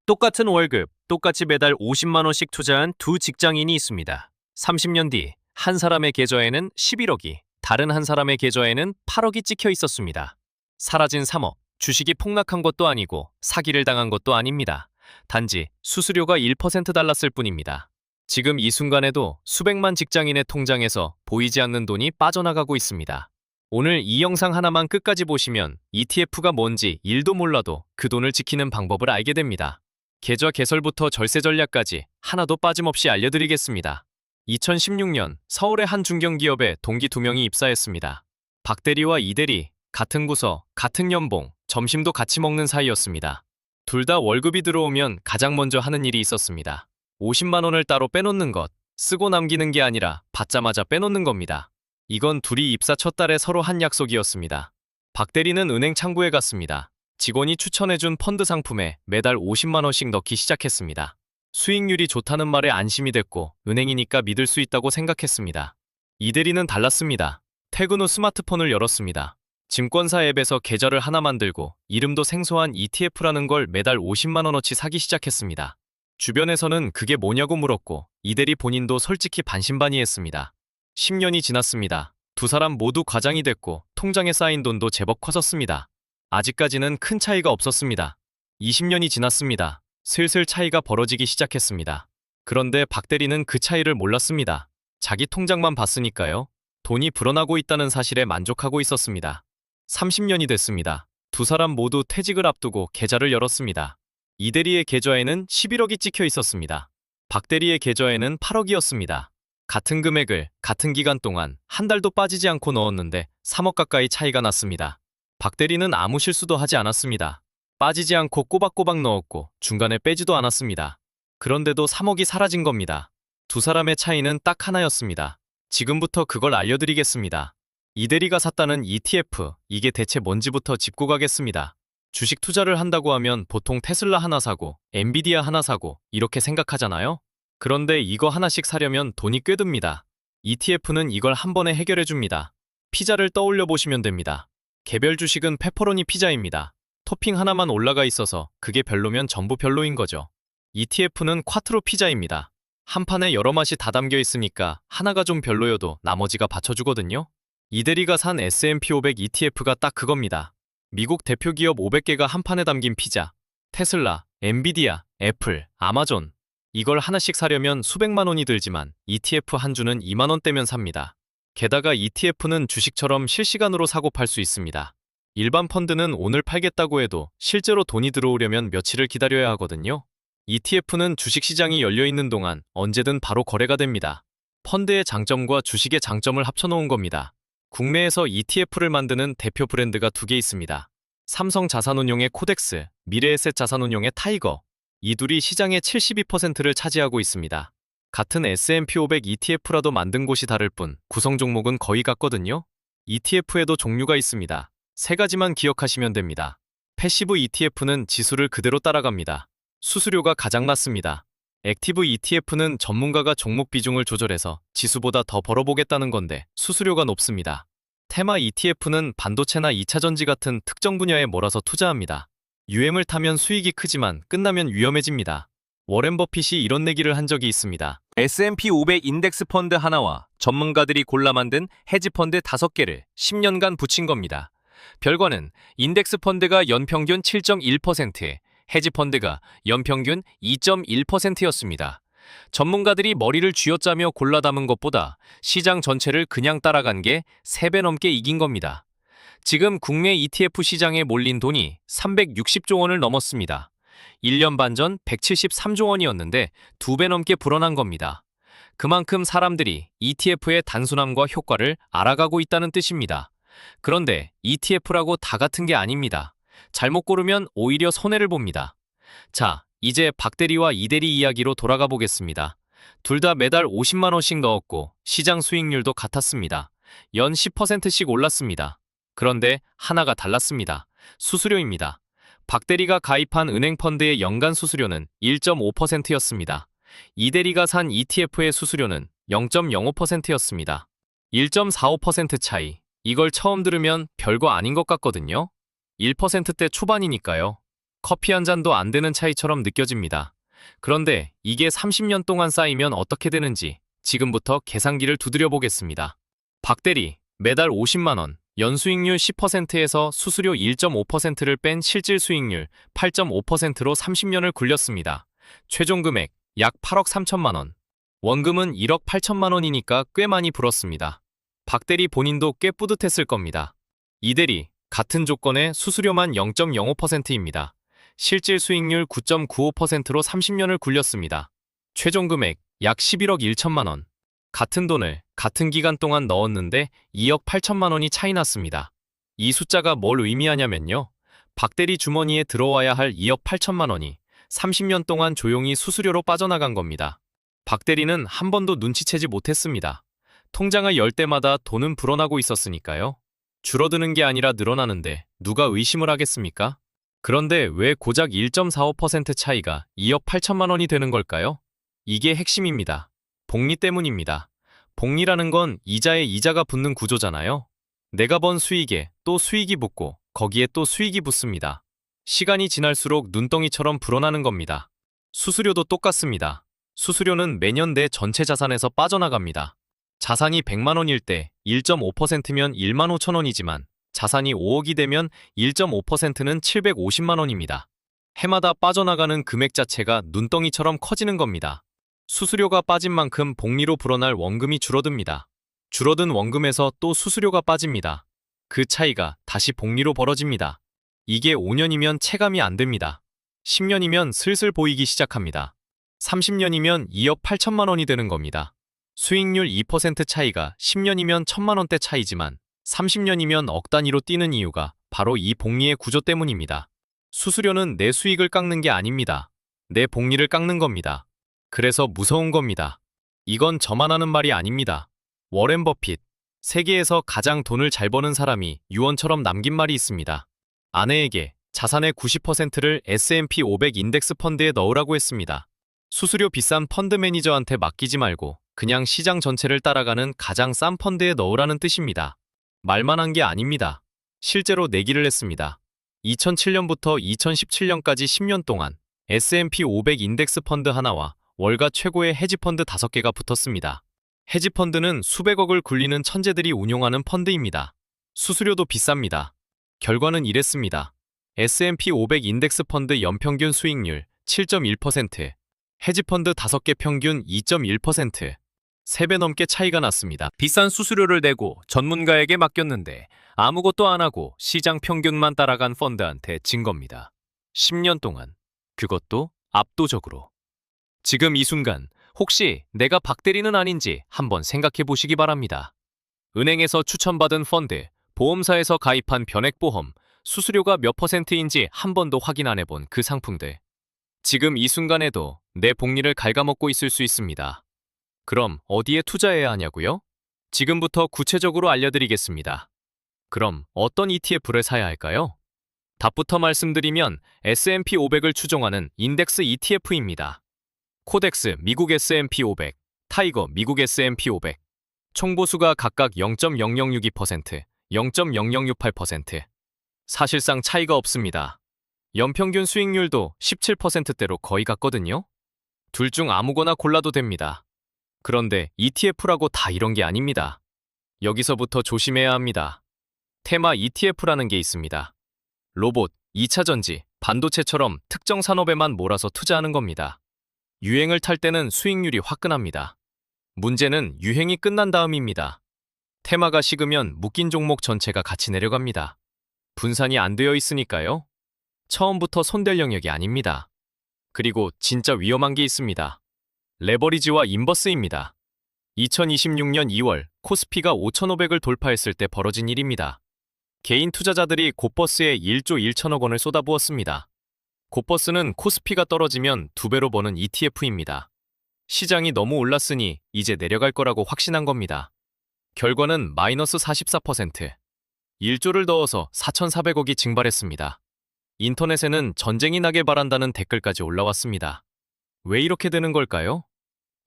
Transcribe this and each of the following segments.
똑같은 월급, 똑같이 매달 50만 원씩 투자한 두 직장인이 있습니다. 30년 뒤 한 사람의 계좌에는 11억이, 다른 한 사람의 계좌에는 8억이 찍혀 있었습니다. 사라진 3억, 주식이 폭락한 것도 아니고 사기를 당한 것도 아닙니다. 단지 수수료가 1% 달랐을 뿐입니다. 지금 이 순간에도 수백만 직장인의 통장에서 보이지 않는 돈이 빠져나가고 있습니다. 오늘 이 영상 하나만 끝까지 보시면 ETF가 뭔지 1도 몰라도 그 돈을 지키는 방법을 알게 됩니다. 계좌 개설부터 절세 전략까지 하나도 빠짐없이 알려드리겠습니다. 2016년 서울의 한 중견기업에 동기 2명이 입사했습니다. 박 대리와 이 대리, 같은 부서, 같은 연봉, 점심도 같이 먹는 사이였습니다. 둘 다 월급이 들어오면 가장 먼저 하는 일이 있었습니다. 50만 원을 따로 빼놓는 것, 쓰고 남기는 게 아니라 받자마자 빼놓는 겁니다. 이건 둘이 입사 첫 달에 서로 한 약속이었습니다. 박 대리는 은행 창구에 갔습니다. 직원이 추천해준 펀드 상품에 매달 50만 원씩 넣기 시작했습니다. 수익률이 좋다는 말에 안심이 됐고 은행이니까 믿을 수 있다고 생각했습니다. 이 대리는 달랐습니다. 퇴근 후 스마트폰을 열었습니다. 증권사 앱에서 계좌를 하나 만들고 이름도 생소한 ETF라는 걸 매달 50만 원어치 사기 시작했습니다. 주변에서는 그게 뭐냐고 물었고 이 대리 본인도 솔직히 반신반의했습니다. 10년이 지났습니다. 두 사람 모두 과장이 됐고 통장에 쌓인 돈도 제법 커졌습니다. 아직까지는 큰 차이가 없었습니다. 20년이 지났습니다. 슬슬 차이가 벌어지기 시작했습니다. 그런데 박 대리는 그 차이를 몰랐습니다. 자기 통장만 봤으니까요. 돈이 불어나고 있다는 사실에 만족하고 있었습니다. 30년이 됐습니다. 두 사람 모두 퇴직을 앞두고 계좌를 열었습니다. 이 대리의 계좌에는 11억이 찍혀 있었습니다. 박 대리의 계좌에는 8억이었습니다. 같은 금액을 같은 기간 동안 한 달도 빠지지 않고 넣었는데 3억 가까이 차이가 났습니다. 박 대리는 아무 실수도 하지 않았습니다. 빠지지 않고 꼬박꼬박 넣었고 중간에 빼지도 않았습니다. 그런데도 3억이 사라진 겁니다. 두 사람의 차이는 딱 하나였습니다. 지금부터 그걸 알려드리겠습니다. 이 대리가 샀다는 ETF, 이게 대체 뭔지부터 짚고 가겠습니다. 주식 투자를 한다고 하면 보통 테슬라 하나 사고 엔비디아 하나 사고 이렇게 생각하잖아요? 그런데 이거 하나씩 사려면 돈이 꽤 듭니다. ETF는 이걸 한 번에 해결해줍니다. 피자를 떠올려 보시면 됩니다. 개별 주식은 페퍼로니 피자입니다. 토핑 하나만 올라가 있어서 그게 별로면 전부 별로인 거죠. ETF는 콰트로 피자입니다. 한 판에 여러 맛이 다 담겨 있으니까 하나가 좀 별로여도 나머지가 받쳐주거든요. 이 대리가 산 S&P 500 ETF가 딱 그겁니다. 미국 대표 기업 500개가 한 판에 담긴 피자. 테슬라, 엔비디아, 애플, 아마존. 이걸 하나씩 사려면 수백만 원이 들지만 ETF 한 주는 2만 원대면 삽니다. 게다가 ETF는 주식처럼 실시간으로 사고 팔 수 있습니다. 일반 펀드는 오늘 팔겠다고 해도 실제로 돈이 들어오려면 며칠을 기다려야 하거든요. ETF는 주식시장이 열려있는 동안 언제든 바로 거래가 됩니다. 펀드의 장점과 주식의 장점을 합쳐놓은 겁니다. 국내에서 ETF를 만드는 대표 브랜드가 두 개 있습니다. 삼성 자산운용의 코덱스, 미래에셋 자산운용의 타이거. 이 둘이 시장의 72%를 차지하고 있습니다. 같은 S&P 500 ETF라도 만든 곳이 다를 뿐 구성 종목은 거의 같거든요. ETF에도 종류가 있습니다. 세 가지만 기억하시면 됩니다. 패시브 ETF는 지수를 그대로 따라갑니다. 수수료가 가장 낮습니다. 액티브 ETF는 전문가가 종목 비중을 조절해서 지수보다 더 벌어보겠다는 건데 수수료가 높습니다. 테마 ETF는 반도체나 2차전지 같은 특정 분야에 몰아서 투자합니다. 유행을 타면 수익이 크지만 끝나면 위험해집니다. 워렌 버핏이 이런 내기를 한 적이 있습니다. S&P 500 인덱스 펀드 하나와 전문가들이 골라 만든 헤지 펀드 5개를 10년간 붙인 겁니다. 결과는 인덱스 펀드가 연평균 7.1%에 헤지 펀드가 연평균 2.1%였습니다. 전문가들이 머리를 쥐어짜며 골라 담은 것보다 시장 전체를 그냥 따라간 게 3배 넘게 이긴 겁니다. 지금 국내 ETF 시장에 몰린 돈이 360조 원을 넘었습니다. 1년 반 전 173조 원이었는데 2배 넘게 불어난 겁니다. 그만큼 사람들이 ETF의 단순함과 효과를 알아가고 있다는 뜻입니다. 그런데 ETF라고 다 같은 게 아닙니다. 잘못 고르면 오히려 손해를 봅니다. 자, 이제 박 대리와 이 대리 이야기로 돌아가 보겠습니다. 둘 다 매달 50만 원씩 넣었고 시장 수익률도 같았습니다. 연 10%씩 올랐습니다. 그런데 하나가 달랐습니다. 수수료입니다. 박 대리가 가입한 은행 펀드의 연간 수수료는 1.5%였습니다. 이 대리가 산 ETF의 수수료는 0.05%였습니다. 1.45% 차이. 이걸 처음 들으면 별거 아닌 것 같거든요. 1%대 초반이니까요. 커피 한 잔도 안 되는 차이처럼 느껴집니다. 그런데 이게 30년 동안 쌓이면 어떻게 되는지 지금부터 계산기를 두드려 보겠습니다. 박대리, 매달 50만 원, 연수익률 10%에서 수수료 1.5%를 뺀 실질 수익률 8.5%로 30년을 굴렸습니다. 최종 금액 약 8억 3천만 원. 원금은 1억 8천만 원이니까 꽤 많이 불었습니다. 박대리 본인도 꽤 뿌듯했을 겁니다. 이대리, 같은 조건에 수수료만 0.05%입니다. 실질 수익률 9.95%로 30년을 굴렸습니다. 최종 금액 약 11억 1천만 원. 같은 돈을 같은 기간 동안 넣었는데 2억 8천만 원이 차이 났습니다. 이 숫자가 뭘 의미하냐면요. 박대리 주머니에 들어와야 할 2억 8천만 원이 30년 동안 조용히 수수료로 빠져나간 겁니다. 박대리는 한 번도 눈치채지 못했습니다. 통장을 열 때마다 돈은 불어나고 있었으니까요. 줄어드는 게 아니라 늘어나는데 누가 의심을 하겠습니까? 그런데 왜 고작 1.45% 차이가 2억 8천만 원이 되는 걸까요? 이게 핵심입니다. 복리 때문입니다. 복리라는 건 이자에 이자가 붙는 구조잖아요. 내가 번 수익에 또 수익이 붙고 거기에 또 수익이 붙습니다. 시간이 지날수록 눈덩이처럼 불어나는 겁니다. 수수료도 똑같습니다. 수수료는 매년 내 전체 자산에서 빠져나갑니다. 자산이 100만 원일 때 1.5%면 1만 5천 원이지만 자산이 5억이 되면 1.5%는 750만 원입니다. 해마다 빠져나가는 금액 자체가 눈덩이처럼 커지는 겁니다. 수수료가 빠진 만큼 복리로 불어날 원금이 줄어듭니다. 줄어든 원금에서 또 수수료가 빠집니다. 그 차이가 다시 복리로 벌어집니다. 이게 5년이면 체감이 안 됩니다. 10년이면 슬슬 보이기 시작합니다. 30년이면 2억 8천만 원이 되는 겁니다. 수익률 2% 차이가 10년이면 1천만 원대 차이지만 30년이면 억 단위로 뛰는 이유가 바로 이 복리의 구조 때문입니다. 수수료는 내 수익을 깎는 게 아닙니다. 내 복리를 깎는 겁니다. 그래서 무서운 겁니다. 이건 저만 하는 말이 아닙니다. 워렌 버핏, 세계에서 가장 돈을 잘 버는 사람이 유언처럼 남긴 말이 있습니다. 아내에게 자산의 90%를 S&P 500 인덱스 펀드에 넣으라고 했습니다. 수수료 비싼 펀드 매니저한테 맡기지 말고 그냥 시장 전체를 따라가는 가장 싼 펀드에 넣으라는 뜻입니다. 말만 한 게 아닙니다. 실제로 내기를 했습니다. 2007년부터 2017년까지 10년 동안 S&P 500 인덱스 펀드 하나와 월가 최고의 헤지펀드 5개가 붙었습니다. 헤지펀드는 수백억을 굴리는 천재들이 운용하는 펀드입니다. 수수료도 비쌉니다. 결과는 이랬습니다. S&P 500 인덱스 펀드 연평균 수익률 7.1%, 헤지펀드 5개 평균 2.1%, 3배 넘게 차이가 났습니다. 비싼 수수료를 내고 전문가에게 맡겼는데 아무것도 안 하고 시장 평균만 따라간 펀드한테 진 겁니다. 10년 동안. 그것도 압도적으로. 지금 이 순간 혹시 내가 박대리는 아닌지 한번 생각해 보시기 바랍니다. 은행에서 추천받은 펀드, 보험사에서 가입한 변액보험, 수수료가 몇 %인지 한 번도 확인 안 해본 그 상품들. 지금 이 순간에도 내 복리를 갉아먹고 있을 수 있습니다. 그럼 어디에 투자해야 하냐고요? 지금부터 구체적으로 알려드리겠습니다. 그럼 어떤 ETF를 사야 할까요? 답부터 말씀드리면 S&P 500을 추종하는 인덱스 ETF입니다. 코덱스 미국 S&P 500, 타이거 미국 S&P 500. 총보수가 각각 0.0062%, 0.0068%. 사실상 차이가 없습니다. 연평균 수익률도 17%대로 거의 같거든요. 둘 중 아무거나 골라도 됩니다. 그런데 ETF라고 다 이런 게 아닙니다. 여기서부터 조심해야 합니다. 테마 ETF라는 게 있습니다. 로봇, 2차전지, 반도체처럼 특정 산업에만 몰아서 투자하는 겁니다. 유행을 탈 때는 수익률이 화끈합니다. 문제는 유행이 끝난 다음입니다. 테마가 식으면 묶인 종목 전체가 같이 내려갑니다. 분산이 안 되어 있으니까요. 처음부터 손댈 영역이 아닙니다. 그리고 진짜 위험한 게 있습니다. 레버리지와 인버스입니다. 2026년 2월 코스피가 5,500을 돌파했을 때 벌어진 일입니다. 개인 투자자들이 곧버스에 1조 1천억 원을 쏟아부었습니다. 곧버스는 코스피가 떨어지면 2배로 버는 ETF입니다. 시장이 너무 올랐으니 이제 내려갈 거라고 확신한 겁니다. 결과는 마이너스 44%. 1조를 넣어서 4,400억이 증발했습니다. 인터넷에는 전쟁이 나길 바란다는 댓글까지 올라왔습니다. 왜 이렇게 되는 걸까요?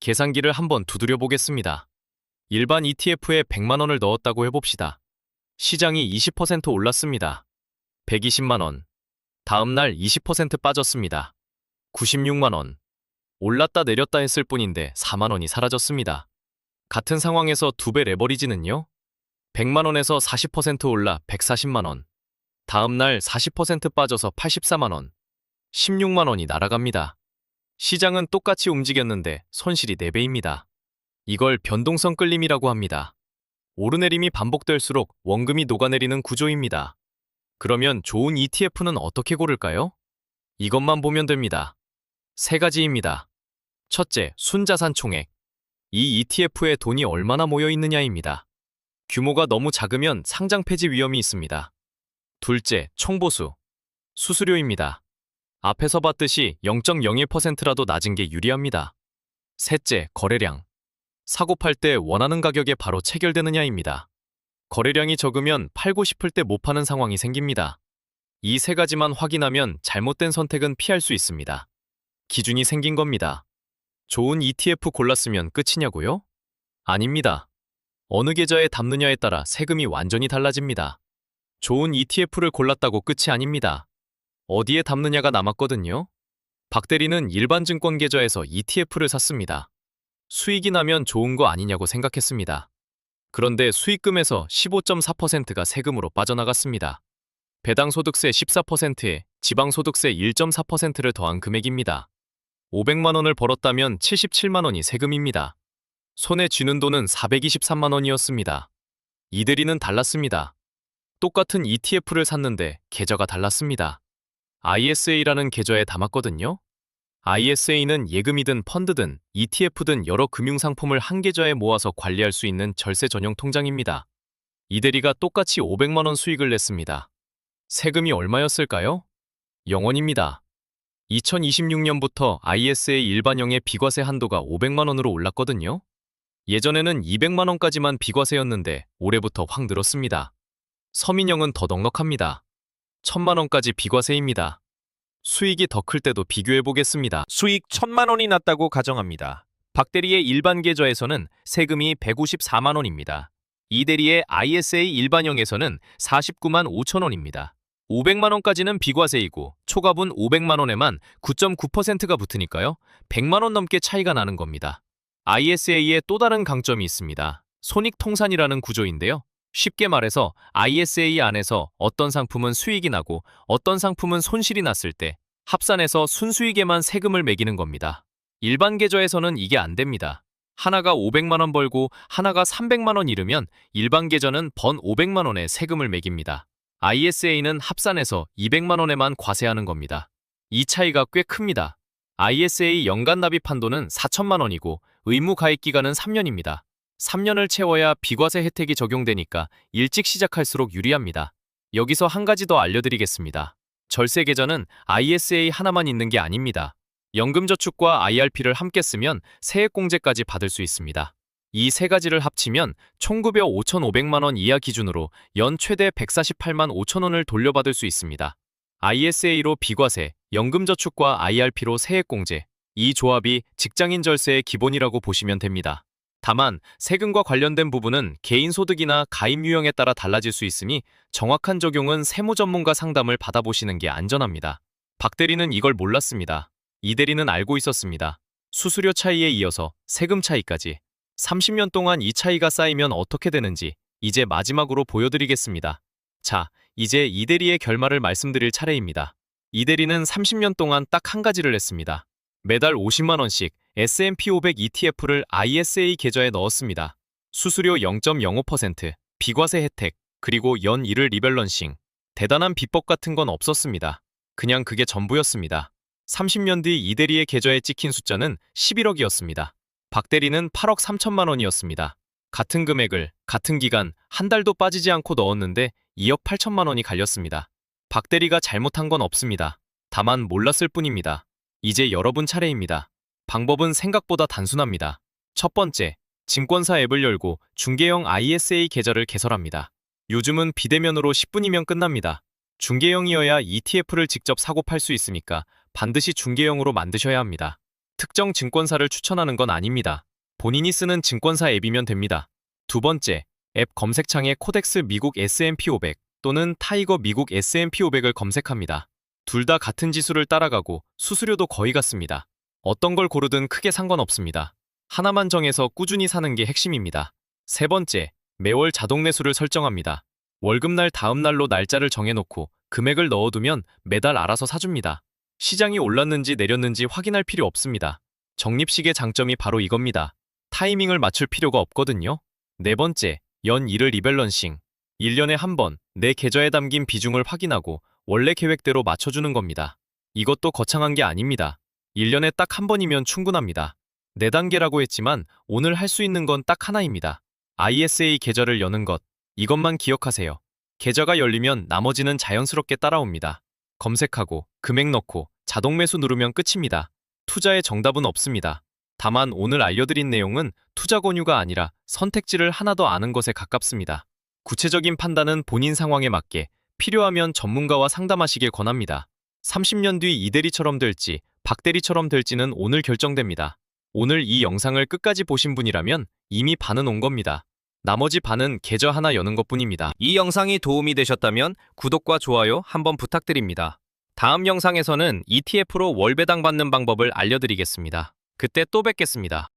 계산기를 한번 두드려 보겠습니다. 일반 ETF에 100만 원을 넣었다고 해봅시다. 시장이 20% 올랐습니다. 120만 원. 다음 날 20% 빠졌습니다. 96만 원. 올랐다 내렸다 했을 뿐인데 4만 원이 사라졌습니다. 같은 상황에서 2배 레버리지는요? 100만 원에서 40% 올라 140만 원. 다음 날 40% 빠져서 84만 원. 16만 원이 날아갑니다. 시장은 똑같이 움직였는데 손실이 4배입니다. 이걸 변동성 끌림이라고 합니다. 오르내림이 반복될수록 원금이 녹아내리는 구조입니다. 그러면 좋은 ETF는 어떻게 고를까요? 이것만 보면 됩니다. 3가지입니다. 첫째, 순자산 총액. 이 ETF에 돈이 얼마나 모여 있느냐입니다. 규모가 너무 작으면 상장 폐지 위험이 있습니다. 둘째, 총보수. 수수료입니다. 앞에서 봤듯이 0.01%라도 낮은 게 유리합니다. 셋째, 거래량. 사고 팔 때 원하는 가격에 바로 체결되느냐입니다. 거래량이 적으면 팔고 싶을 때 못 파는 상황이 생깁니다. 이 3가지만 확인하면 잘못된 선택은 피할 수 있습니다. 기준이 생긴 겁니다. 좋은 ETF 골랐으면 끝이냐고요? 아닙니다. 어느 계좌에 담느냐에 따라 세금이 완전히 달라집니다. 좋은 ETF를 골랐다고 끝이 아닙니다. 어디에 담느냐가 남았거든요. 박 대리는 일반 증권 계좌에서 ETF를 샀습니다. 수익이 나면 좋은 거 아니냐고 생각했습니다. 그런데 수익금에서 15.4%가 세금으로 빠져나갔습니다. 배당 소득세 14%에 지방소득세 1.4%를 더한 금액입니다. 500만 원을 벌었다면 77만 원이 세금입니다. 손에 쥐는 돈은 423만 원이었습니다. 이 대리는 달랐습니다. 똑같은 ETF를 샀는데 계좌가 달랐습니다. ISA라는 계좌에 담았거든요. ISA는 예금이든 펀드든 ETF든 여러 금융상품을 한 계좌에 모아서 관리할 수 있는 절세 전용 통장입니다. 이 대리가 똑같이 500만 원 수익을 냈습니다. 세금이 얼마였을까요? 0원입니다. 2026년부터 ISA 일반형의 비과세 한도가 500만 원으로 올랐거든요. 예전에는 200만 원까지만 비과세였는데 올해부터 확 늘었습니다. 서민형은 더 넉넉합니다. 1000만 원까지 비과세입니다. 수익이 더 클 때도 비교해 보겠습니다. 수익 1,000만 원이 났다고 가정합니다. 박 대리의 일반 계좌에서는 세금이 154만 원입니다. 이 대리의 ISA 일반형에서는 49만 5천 원입니다. 500만 원까지는 비과세이고 초과분 500만 원에만 9.9%가 붙으니까요. 100만 원 넘게 차이가 나는 겁니다. ISA의 또 다른 강점이 있습니다. 손익통산이라는 구조인데요. 쉽게 말해서 ISA 안에서 어떤 상품은 수익이 나고 어떤 상품은 손실이 났을 때 합산해서 순수익에만 세금을 매기는 겁니다. 일반 계좌에서는 이게 안 됩니다. 하나가 500만 원 벌고 하나가 300만 원 잃으면 일반 계좌는 번 500만 원에 세금을 매깁니다. ISA는 합산해서 200만 원에만 과세하는 겁니다. 이 차이가 꽤 큽니다. ISA 연간 납입 한도는 4천만 원이고 의무 가입 기간은 3년입니다. 3년을 채워야 비과세 혜택이 적용되니까 일찍 시작할수록 유리합니다. 여기서 한 가지 더 알려드리겠습니다. 절세 계좌는 ISA 하나만 있는 게 아닙니다. 연금저축과 IRP를 함께 쓰면 세액공제까지 받을 수 있습니다. 이 3가지를 합치면 총급여 5,500만 원 이하 기준으로 연 최대 148만 5천 원을 돌려받을 수 있습니다. ISA로 비과세, 연금저축과 IRP로 세액공제, 이 조합이 직장인 절세의 기본이라고 보시면 됩니다. 다만 세금과 관련된 부분은 개인소득이나 가입 유형에 따라 달라질 수 있으니 정확한 적용은 세무 전문가 상담을 받아보시는 게 안전합니다. 박 대리는 이걸 몰랐습니다. 이 대리는 알고 있었습니다. 수수료 차이에 이어서 세금 차이까지. 30년 동안 이 차이가 쌓이면 어떻게 되는지 이제 마지막으로 보여드리겠습니다. 자, 이제 이 대리의 결말을 말씀드릴 차례입니다. 이 대리는 30년 동안 딱 한 가지를 했습니다. 매달 50만 원씩 S&P 500 ETF를 ISA 계좌에 넣었습니다. 수수료 0.05%, 비과세 혜택, 그리고 연 1을 리밸런싱. 대단한 비법 같은 건 없었습니다. 그냥 그게 전부였습니다. 30년 뒤 이 대리의 계좌에 찍힌 숫자는 11억이었습니다. 박 대리는 8억 3천만 원이었습니다. 같은 금액을 같은 기간 한 달도 빠지지 않고 넣었는데 2억 8천만 원이 갈렸습니다. 박 대리가 잘못한 건 없습니다. 다만 몰랐을 뿐입니다. 이제 여러분 차례입니다. 방법은 생각보다 단순합니다. 첫 번째, 증권사 앱을 열고 중개형 ISA 계좌를 개설합니다. 요즘은 비대면으로 10분이면 끝납니다. 중개형이어야 ETF를 직접 사고 팔 수 있으니까 반드시 중개형으로 만드셔야 합니다. 특정 증권사를 추천하는 건 아닙니다. 본인이 쓰는 증권사 앱이면 됩니다. 두 번째, 앱 검색창에 코덱스 미국 S&P 500 또는 타이거 미국 S&P 500을 검색합니다. 둘 다 같은 지수를 따라가고 수수료도 거의 같습니다. 어떤 걸 고르든 크게 상관없습니다. 하나만 정해서 꾸준히 사는 게 핵심입니다. 세 번째, 매월 자동 매수를 설정합니다. 월급날 다음 날로 날짜를 정해놓고 금액을 넣어두면 매달 알아서 사줍니다. 시장이 올랐는지 내렸는지 확인할 필요 없습니다. 적립식의 장점이 바로 이겁니다. 타이밍을 맞출 필요가 없거든요. 네 번째, 연 1을 리밸런싱. 1년에 한 번 내 계좌에 담긴 비중을 확인하고 원래 계획대로 맞춰주는 겁니다. 이것도 거창한 게 아닙니다. 1년에 딱 한 번이면 충분합니다. 4단계라고 했지만 오늘 할 수 있는 건 딱 하나입니다. ISA 계좌를 여는 것. 이것만 기억하세요. 계좌가 열리면 나머지는 자연스럽게 따라옵니다. 검색하고 금액 넣고 자동 매수 누르면 끝입니다. 투자의 정답은 없습니다. 다만 오늘 알려드린 내용은 투자 권유가 아니라 선택지를 하나 더 아는 것에 가깝습니다. 구체적인 판단은 본인 상황에 맞게 필요하면 전문가와 상담하시길 권합니다. 30년 뒤 이대리처럼 될지 박대리처럼 될지는 오늘 결정됩니다. 오늘 이 영상을 끝까지 보신 분이라면 이미 반은 온 겁니다. 나머지 반은 계좌 하나 여는 것뿐입니다. 이 영상이 도움이 되셨다면 구독과 좋아요 한번 부탁드립니다. 다음 영상에서는 ETF로 월 배당 받는 방법을 알려드리겠습니다. 그때 또 뵙겠습니다.